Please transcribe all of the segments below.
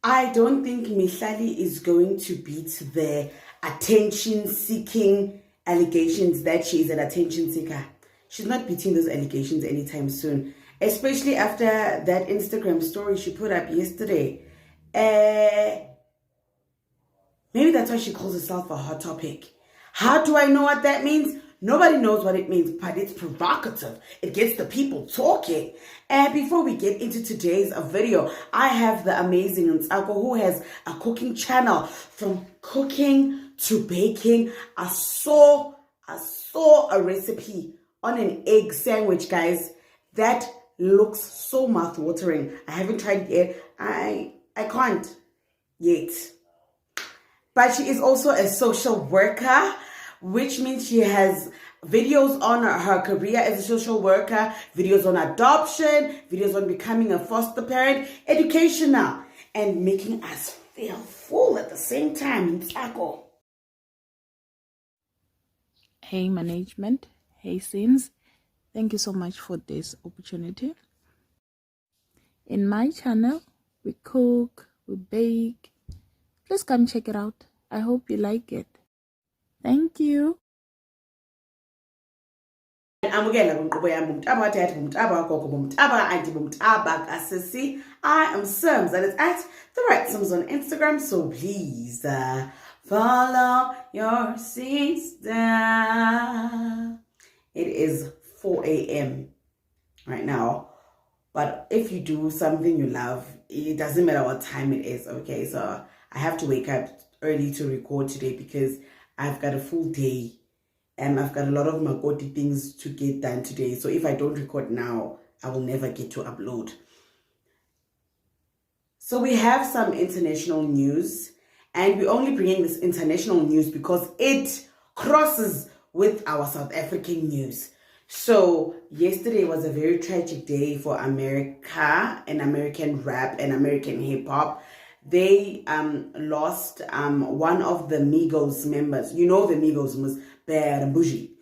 I don't think Mihlali is going to beat the attention-seeking allegations that she is an attention seeker. She's not beating those allegations anytime soon, especially after that Instagram story she put up yesterday. Maybe that's why she calls herself a hot topic. How do I know what that means? Nobody knows what it means, but it's provocative. It gets the people talking. And before we get into today's video, I have the amazing Ntsako, who has a cooking channel from cooking to baking. I saw a recipe on an egg sandwich, guys. That looks so mouth-watering. I haven't tried it yet. I can't yet. But she is also a social worker, which means she has videos on her career as a social worker, videos on adoption, videos on becoming a foster parent, educational, and making us feel full at the same time. Ntsako. Hey management, hey Sins, thank you so much for this opportunity. In my channel, we cook, we bake. Please come check it out. I hope you like it. Thank you. I am Sims, and it's at the right Sims on Instagram, so please follow your sister. It is 4 a.m. right now, but if you do something you love, it doesn't matter what time it is, okay? So I have to wake up early to record today because I've got a full day and I've got a lot of Makoti things to get done today. So if I don't record now, I will never get to upload. So we have some international news, and we're only bringing this international news because it crosses with our South African news. So yesterday was a very tragic day for America and American rap and American hip hop. They lost one of the Migos members. You know the Migos was bad bougie.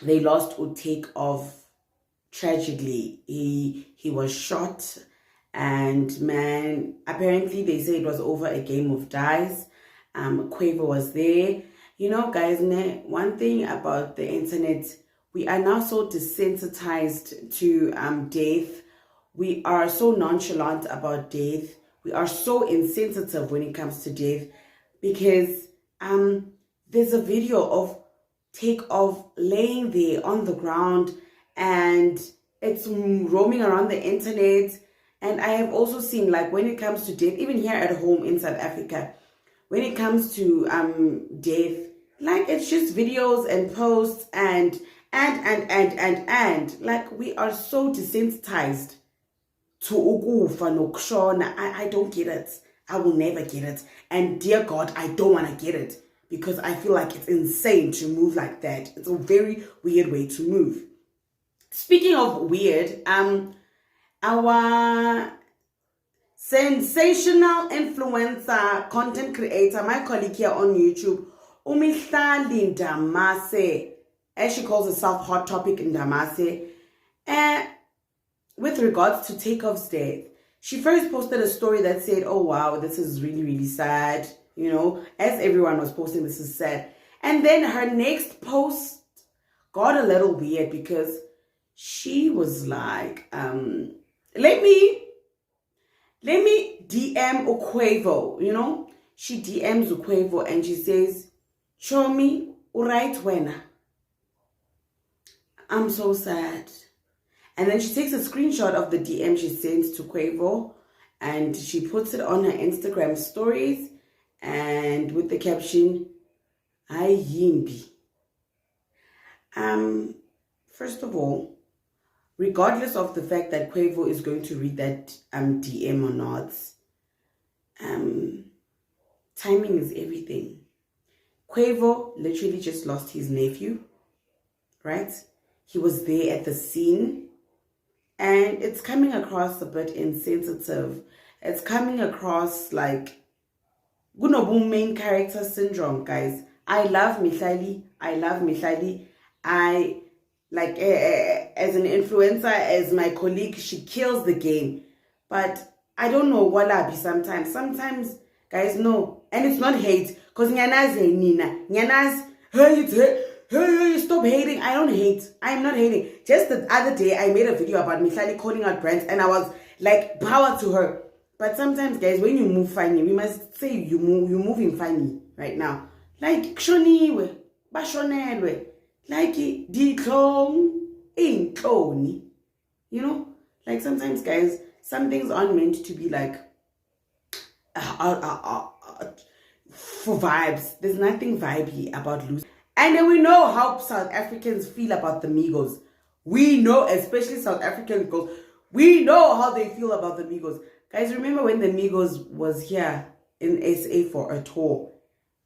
They lost Take Off tragically. He was shot, and man, apparently they say it was over a game of dice. Quavo was there. You know, guys, one thing about the internet, we are now so desensitized to death. We are so nonchalant about death. We are so insensitive when it comes to death, because there's a video of Take Off laying there on the ground, and it's roaming around the internet. And I have also seen, like, when it comes to death, even here at home in South Africa, when it comes to death, like, it's just videos and posts and like, we are so desensitized to ukufa nokushona. I don't get it. I will never get it. And dear God, I don't want to get it, because I feel like it's insane to move like that. It's a very weird way to move. Speaking of weird, our sensational influencer, content creator, my colleague here on YouTube, Mihlali Ndamase, as she calls herself, Hot Topic Ndamase, with regards to Takeoff's death, she first posted a story that said, oh wow, this is really, really sad. You know, as everyone was posting, this is sad. And then her next post got a little weird, because she was like, let me DM Quavo, you know. She DMs Quavo and she says, show me, right when. I'm so sad. And then she takes a screenshot of the DM she sends to Quavo, and she puts it on her Instagram stories, and with the caption, "Ay yimbi." First of all, regardless of the fact that Quavo is going to read that DM or not, timing is everything. Quavo literally just lost his nephew, right? He was there at the scene, and it's coming across a bit insensitive. It's coming across like main character syndrome, guys. I love Mihlali. I like, as an influencer, as my colleague, she kills the game. But I don't know what I'll be sometimes. Sometimes, guys, no. And it's not hate. Because Nyana's a Nina. Nyana's, hey, it's hate. Hey, stop hating. I don't hate. I'm not hating. Just the other day, I made a video about Mihlali calling out brands, and I was like, power to her. But sometimes, guys, when you move funny, we must say you're moving funny right now. Like, kshoniwe, bashonelwe, like, diklong, inkloni. You know? Like, sometimes, guys, some things aren't meant to be like, for vibes. There's nothing vibey about losing. And then we know how South Africans feel about the Migos. We know, especially South African girls, we know how they feel about the Migos. Guys, remember when the Migos was here in SA for a tour?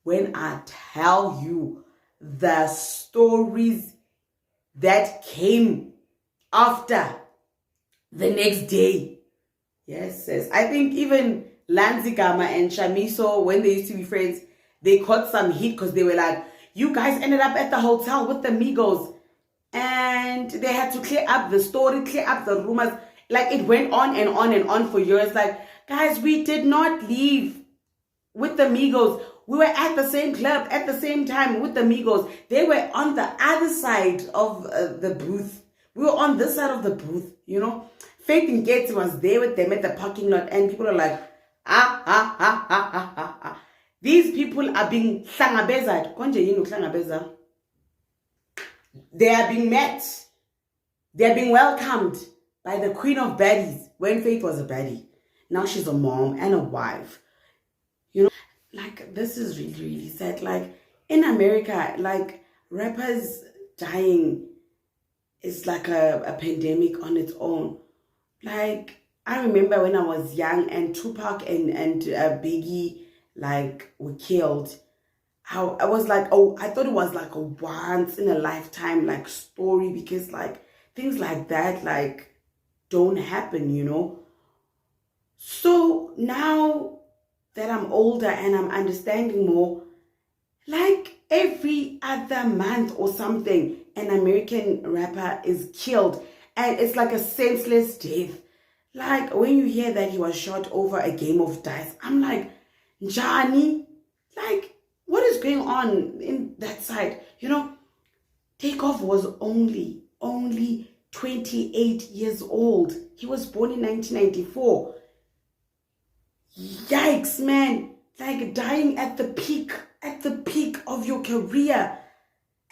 When I tell you the stories that came after the next day. Yes. I think even Lanzigama and Shamiso, when they used to be friends, they caught some heat because they were like, you guys ended up at the hotel with the Migos. And they had to clear up the story, clear up the rumors. Like, it went on and on and on for years. Like, guys, we did not leave with the Migos. We were at the same club at the same time with the Migos. They were on the other side of the booth. We were on this side of the booth, you know. Faith and Gates was there with them at the parking lot. And people are like, These people are being hlangabezad. Konje yini ukuhlangabeza? They are being met. They are being welcomed by the queen of baddies. When Faith was a baddie, now she's a mom and a wife. You know, like, this is really, really sad. Like, in America, like, rappers dying is like a pandemic on its own. Like, I remember when I was young and Tupac and Biggie, like, were killed. I was like, oh, I thought it was like a once in a lifetime, like, story, because, like, things like that, like, don't happen, you know. So now that I'm older and I'm understanding more, like, every other month or something, an American rapper is killed, and it's like a senseless death. Like, when you hear that he was shot over a game of dice, I'm like, Njani, like, what is going on in that side? You know, Takeoff was only 28 years old. He was born in 1994. Yikes, man. Like, dying at the peak of your career.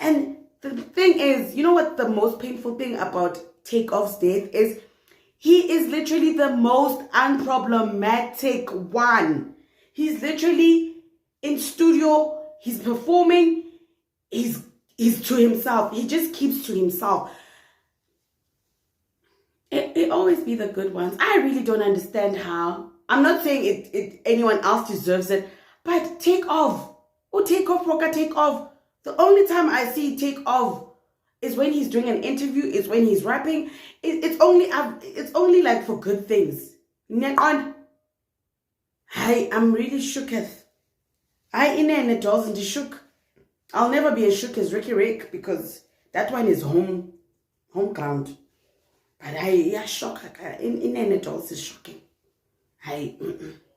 And the thing is, you know what the most painful thing about Takeoff's death is? He is literally the most unproblematic one. He's literally in studio, he's performing, he's to himself. He just keeps to himself. It always be the good ones. I really don't understand how. I'm not saying anyone else deserves it, but Takeoff. Oh, Takeoff, Rocker, Takeoff. The only time I see Takeoff is when he's doing an interview, is when he's rapping. It's only like for good things. Hi, I'm really shooketh. I in a dozen shook. I'll never be as shook as Ricky Rick because that one is home ground. But I shock in a dozen is shocking.